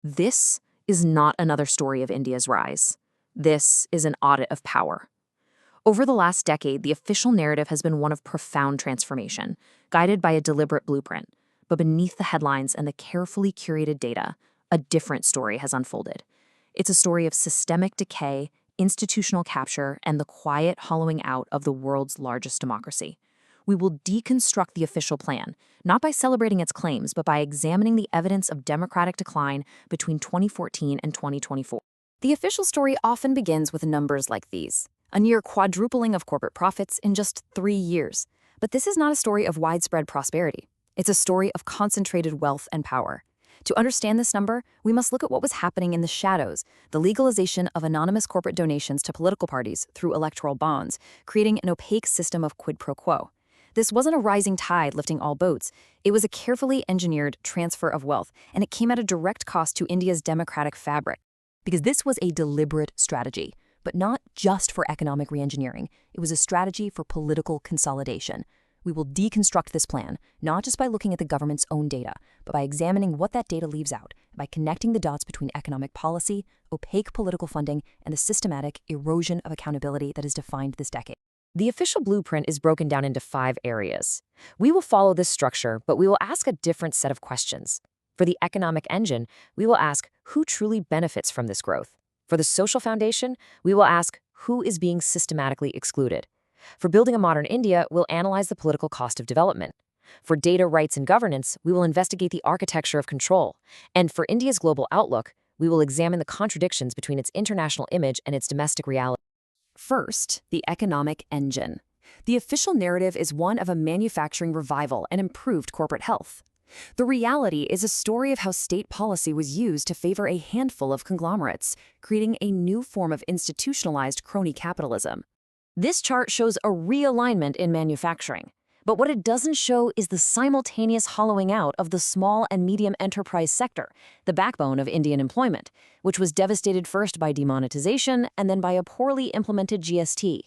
This is not another story of India's rise. This is an audit of power. Over the last decade, the official narrative has been one of profound transformation, guided by a deliberate blueprint. But beneath the headlines and the carefully curated data, a different story has unfolded. It's a story of systemic decay, institutional capture, and the quiet hollowing out of the world's largest democracy. We will deconstruct the official plan, not by celebrating its claims, but by examining the evidence of democratic decline between 2014 and 2024. The official story often begins with numbers like these, a near quadrupling of corporate profits in just 3 years. But this is not a story of widespread prosperity. It's a story of concentrated wealth and power. To understand this number, we must look at what was happening in the shadows, the legalization of anonymous corporate donations to political parties through electoral bonds, creating an opaque system of quid pro quo. This wasn't a rising tide lifting all boats. It was a carefully engineered transfer of wealth, and it came at a direct cost to India's democratic fabric. Because this was a deliberate strategy, but not just for economic reengineering. It was a strategy for political consolidation. We will deconstruct this plan, not just by looking at the government's own data, but by examining what that data leaves out, by connecting the dots between economic policy, opaque political funding, and the systematic erosion of accountability that has defined this decade. The official blueprint is broken down into 5 areas. We will follow this structure, but we will ask a different set of questions. For the economic engine, we will ask who truly benefits from this growth. For the social foundation, we will ask who is being systematically excluded. For building a modern India, we'll analyze the political cost of development. For data rights and governance, we will investigate the architecture of control. And for India's global outlook, we will examine the contradictions between its international image and its domestic reality. First, the economic engine. The official narrative is one of a manufacturing revival and improved corporate health. The reality is a story of how state policy was used to favor a handful of conglomerates, creating a new form of institutionalized crony capitalism. This chart shows a realignment in manufacturing. But what it doesn't show is the simultaneous hollowing out of the small and medium enterprise sector, the backbone of Indian employment, which was devastated first by demonetization and then by a poorly implemented GST.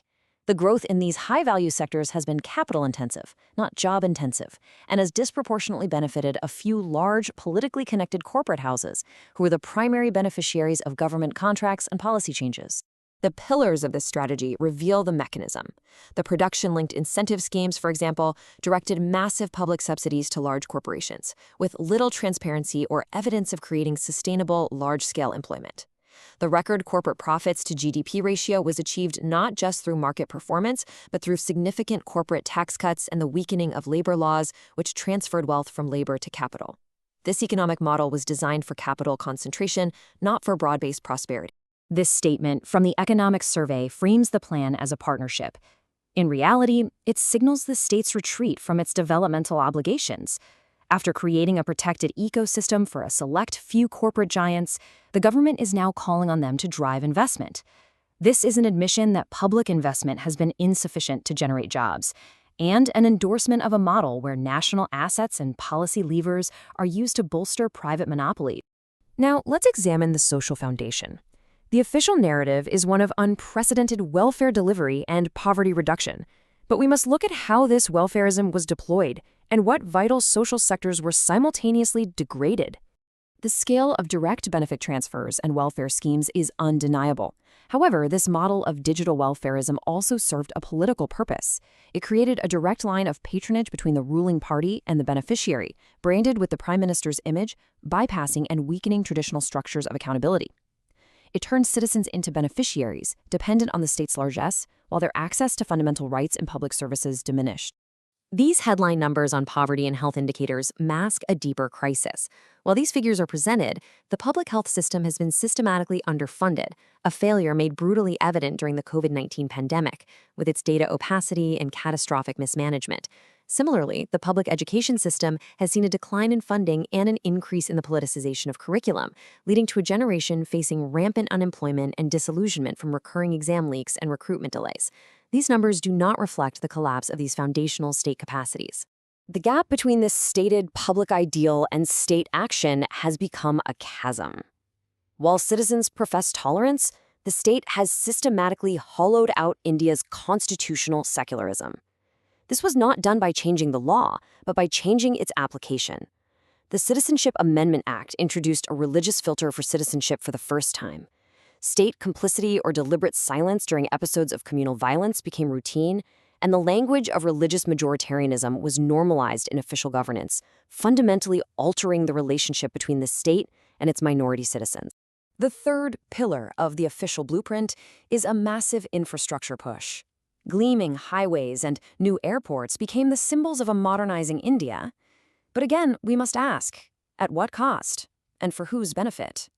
The growth in these high-value sectors has been capital-intensive, not job-intensive, and has disproportionately benefited a few large, politically connected corporate houses who are the primary beneficiaries of government contracts and policy changes. The pillars of this strategy reveal the mechanism. The production-linked incentive schemes, for example, directed massive public subsidies to large corporations, with little transparency or evidence of creating sustainable, large-scale employment. The record corporate profits to GDP ratio was achieved not just through market performance, but through significant corporate tax cuts and the weakening of labor laws, which transferred wealth from labor to capital. This economic model was designed for capital concentration, not for broad-based prosperity. This statement from the Economic Survey frames the plan as a partnership. In reality, it signals the state's retreat from its developmental obligations. After creating a protected ecosystem for a select few corporate giants, the government is now calling on them to drive investment. This is an admission that public investment has been insufficient to generate jobs, and an endorsement of a model where national assets and policy levers are used to bolster private monopoly. Now, let's examine the social foundation. The official narrative is one of unprecedented welfare delivery and poverty reduction. But we must look at how this welfarism was deployed and what vital social sectors were simultaneously degraded. The scale of direct benefit transfers and welfare schemes is undeniable. However, this model of digital welfarism also served a political purpose. It created a direct line of patronage between the ruling party and the beneficiary, branded with the prime minister's image, bypassing and weakening traditional structures of accountability. It turned citizens into beneficiaries, dependent on the state's largesse, while their access to fundamental rights and public services diminished. These headline numbers on poverty and health indicators mask a deeper crisis. While these figures are presented, the public health system has been systematically underfunded, a failure made brutally evident during the COVID-19 pandemic, with its data opacity and catastrophic mismanagement. Similarly, the public education system has seen a decline in funding and an increase in the politicization of curriculum, leading to a generation facing rampant unemployment and disillusionment from recurring exam leaks and recruitment delays. These numbers do not reflect the collapse of these foundational state capacities. The gap between this stated public ideal and state action has become a chasm. While citizens profess tolerance, the state has systematically hollowed out India's constitutional secularism. This was not done by changing the law, but by changing its application. the Citizenship Amendment Act introduced a religious filter for citizenship for the first time. State complicity or deliberate silence during episodes of communal violence became routine, and the language of religious majoritarianism was normalized in official governance, fundamentally altering the relationship between the state and its minority citizens. The third pillar of the official blueprint is a massive infrastructure push. Gleaming highways and new airports became the symbols of a modernizing India. But again, we must ask, at what cost? And for whose benefit?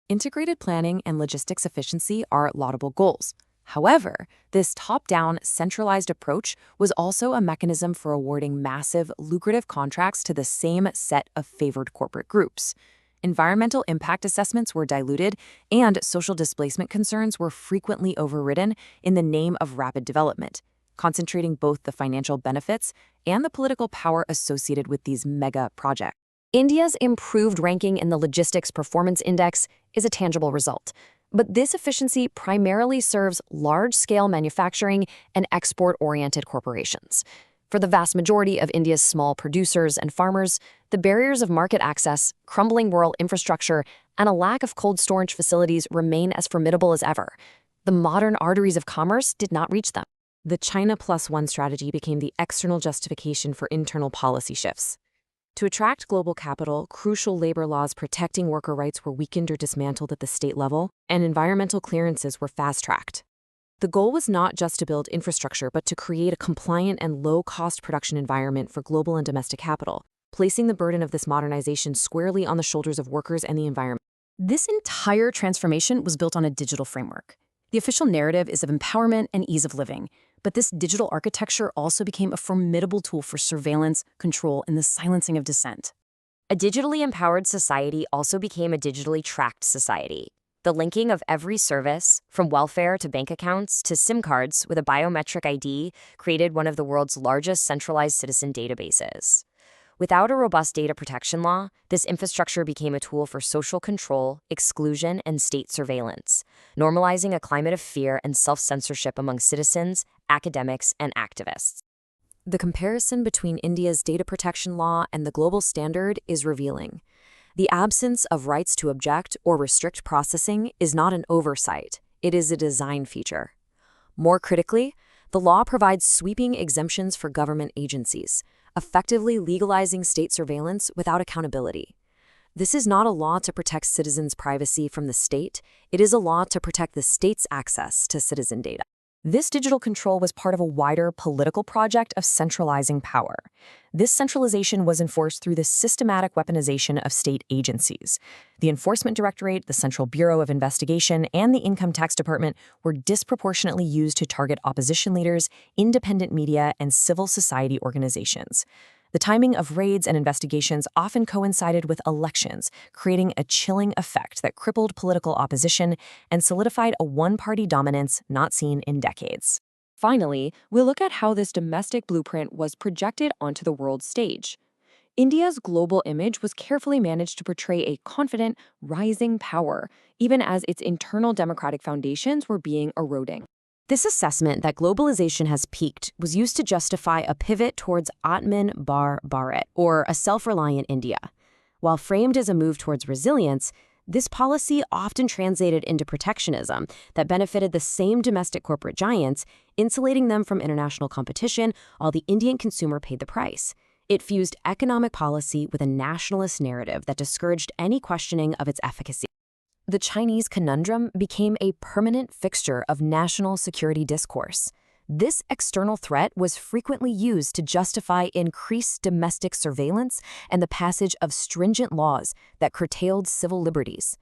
Integrated planning and logistics efficiency are laudable goals. However, this top-down, centralized approach was also a mechanism for awarding massive, lucrative contracts to the same set of favored corporate groups. Environmental impact assessments were diluted, and social displacement concerns were frequently overridden in the name of rapid development, concentrating both the financial benefits and the political power associated with these mega projects. India's improved ranking in the Logistics Performance Index is a tangible result, but this efficiency primarily serves large-scale manufacturing and export-oriented corporations. For the vast majority of India's small producers and farmers, the barriers of market access, crumbling rural infrastructure, and a lack of cold storage facilities remain as formidable as ever. The modern arteries of commerce did not reach them. The China Plus One strategy became the external justification for internal policy shifts. To attract global capital, crucial labor laws protecting worker rights were weakened or dismantled at the state level, and environmental clearances were fast-tracked. The goal was not just to build infrastructure, but to create a compliant and low-cost production environment for global and domestic capital, placing the burden of this modernization squarely on the shoulders of workers and the environment. This entire transformation was built on a digital framework. The official narrative is of empowerment and ease of living, but this digital architecture also became a formidable tool for surveillance, control, and the silencing of dissent. A digitally empowered society also became a digitally tracked society. The linking of every service, from welfare to bank accounts to SIM cards with a biometric ID, created one of the world's largest centralized citizen databases. Without a robust data protection law, this infrastructure became a tool for social control, exclusion, and state surveillance, normalizing a climate of fear and self-censorship among citizens, academics, and activists. The comparison between India's data protection law and the global standard is revealing. The absence of rights to object or restrict processing is not an oversight, it is a design feature. More critically, the law provides sweeping exemptions for government agencies, effectively legalizing state surveillance without accountability. This is not a law to protect citizens' privacy from the state, it is a law to protect the state's access to citizen data. This digital control was part of a wider political project of centralizing power. This centralization was enforced through the systematic weaponization of state agencies. The Enforcement Directorate, the Central Bureau of Investigation, and the Income Tax Department were disproportionately used to target opposition leaders, independent media, and civil society organizations. The timing of raids and investigations often coincided with elections, creating a chilling effect that crippled political opposition and solidified a one-party dominance not seen in decades. Finally, we'll look at how this domestic blueprint was projected onto the world stage. India's global image was carefully managed to portray a confident, rising power, even as its internal democratic foundations were being eroding. This assessment that globalization has peaked was used to justify a pivot towards Atman Bar Bharat, or a self-reliant India. While framed as a move towards resilience, this policy often translated into protectionism that benefited the same domestic corporate giants, insulating them from international competition while the Indian consumer paid the price. It fused economic policy with a nationalist narrative that discouraged any questioning of its efficacy. The Chinese conundrum became a permanent fixture of national security discourse. This external threat was frequently used to justify increased domestic surveillance and the passage of stringent laws that curtailed civil liberties.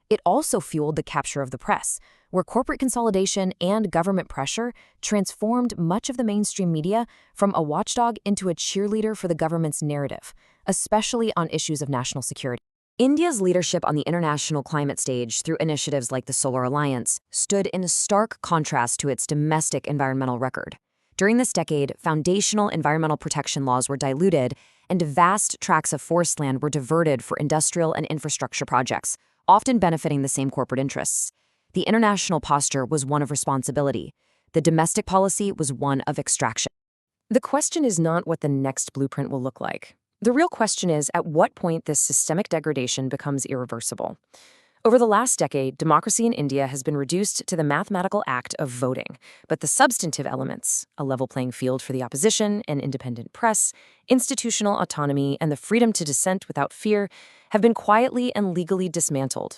It also fueled the capture of the press, where corporate consolidation and government pressure transformed much of the mainstream media from a watchdog into a cheerleader for the government's narrative, especially on issues of national security. India's leadership on the international climate stage through initiatives like the Solar Alliance stood in stark contrast to its domestic environmental record. During this decade, foundational environmental protection laws were diluted, and vast tracts of forest land were diverted for industrial and infrastructure projects, often benefiting the same corporate interests. The international posture was one of responsibility. The domestic policy was one of extraction. The question is not what the next blueprint will look like, The real question is, at what point this systemic degradation becomes irreversible? Over the last decade, democracy in India has been reduced to the mathematical act of voting, but the substantive elements, a level playing field for the opposition, an independent press, institutional autonomy, and the freedom to dissent without fear, have been quietly and legally dismantled.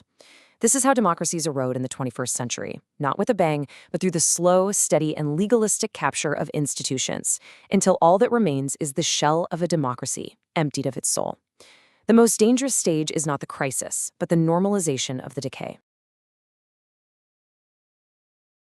This is how democracies erode in the 21st century, not with a bang, but through the slow, steady, and legalistic capture of institutions, until all that remains is the shell of a democracy, emptied of its soul. The most dangerous stage is not the crisis, but the normalization of the decay.